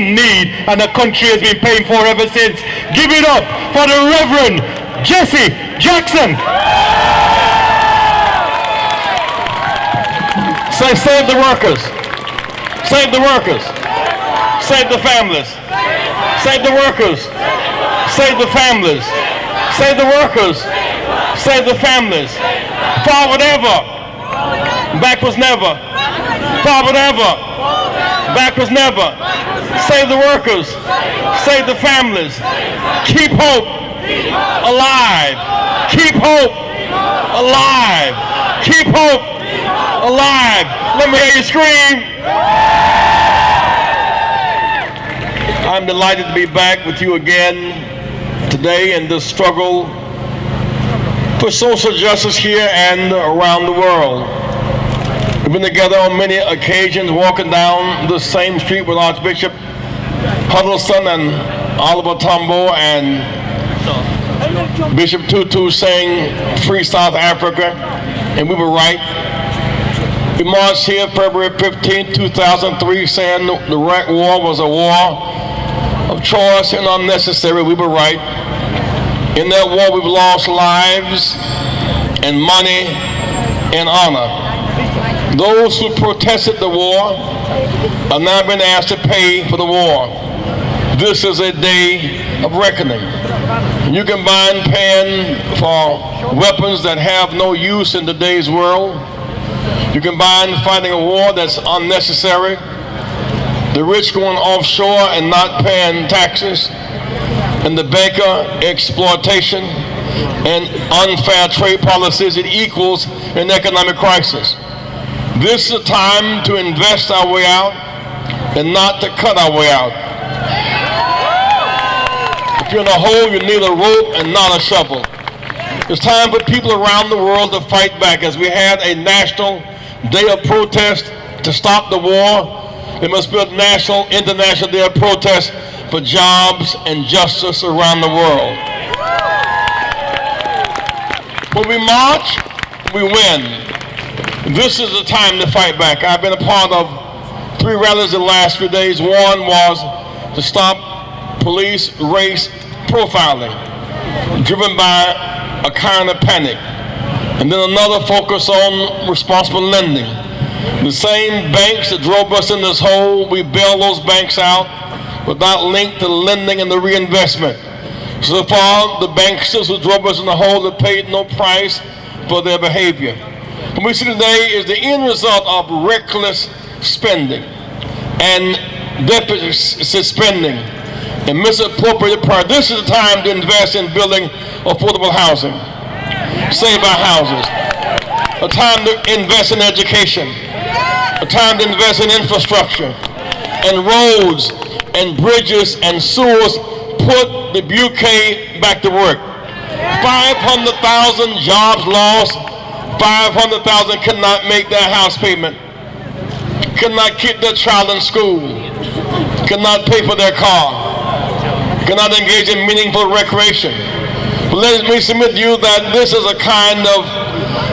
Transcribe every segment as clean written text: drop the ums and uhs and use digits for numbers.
need, and the country has been paying for ever since. Give it up for the Reverend Jesse Jackson. Say, save the workers. Save the workers. Save the families. Save the workers. Save the families. Save the workers. Save the families. Forward ever. Backwards never. Forward ever. Backwards never. Save the workers. Save the families. Keep hope alive. Keep hope alive. Keep hope alive. Let me hear you scream. I'm delighted to be back with you again today in this struggle for social justice here and around the world. We've been together on many occasions, walking down the same street with Archbishop Huddleston and Oliver Tambo and Bishop Tutu saying, "Free South Africa," and we were right. We marched here February 15, 2003, saying the Iraq War was a war of choice and unnecessary. We were right. In that war, we've lost lives and money and honor. Those who protested the war are now being asked to pay for the war. This is a day of reckoning. You can bind paying for weapons that have no use in today's world. You can bind fighting a war that's unnecessary. The rich going offshore and not paying taxes, and the banker exploitation and unfair trade policies, it equals an economic crisis. This is a time to invest our way out and not to cut our way out. If you're in a hole, you need a rope and not a shovel. It's time for people around the world to fight back. As we had a national day of protest to stop the war, there must be a national, international day of protest for jobs and justice around the world. When we march, we win. This is the time to fight back. I've been a part of 3 rallies the last few days. One was to stop police race profiling, driven by a kind of panic. And then another focus on responsible lending. The same banks that drove us in this hole, we bail those banks out without link to lending and the reinvestment. So far, the banksters who drove us in the hole have paid no price for their behavior. What we see today is the end result of reckless spending and deficit spending and misappropriated priorities. This is the time to invest in building affordable housing, save our houses, a time to invest in education, a time to invest in infrastructure and roads and bridges and sewers. Put the bouquet back to work. 500,000 jobs lost. 500,000 cannot make their house payment, cannot keep their child in school, cannot pay for their car, cannot engage in meaningful recreation. But let me submit to you that this is a kind of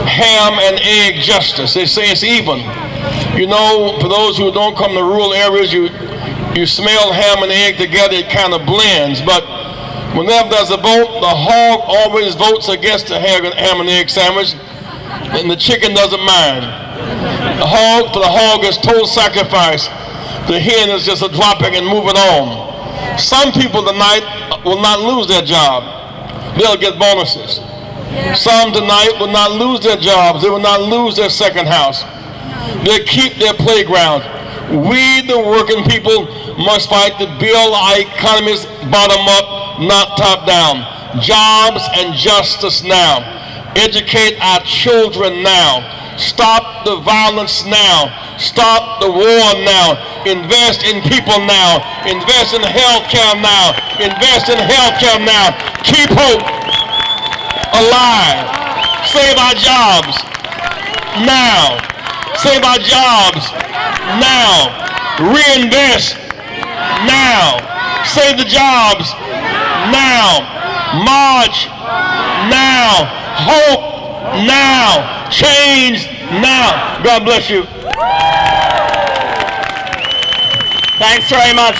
ham and egg justice. They say it's even. You know, for those who don't come to rural areas, you smell ham and egg together, it kind of blends. But whenever there's a vote, the hog always votes against the ham and egg sandwich, and the chicken doesn't mind. The hog is total sacrifice. The hen is just a dropping and moving on. Some people tonight will not lose their job. They'll get bonuses. Some tonight will not lose their jobs. They will not lose their second house. They'll keep their playground. We, the working people, must fight to build our economies bottom up, not top down. Jobs and justice now. Educate our children now. Stop the violence now. Stop the war now. Invest in people now. Invest in healthcare now. Invest in healthcare now. Keep hope alive. Save our jobs now. Save our jobs now. Reinvest now. Save the jobs now. March now. Hope now. Change now. God bless you. Thanks very much.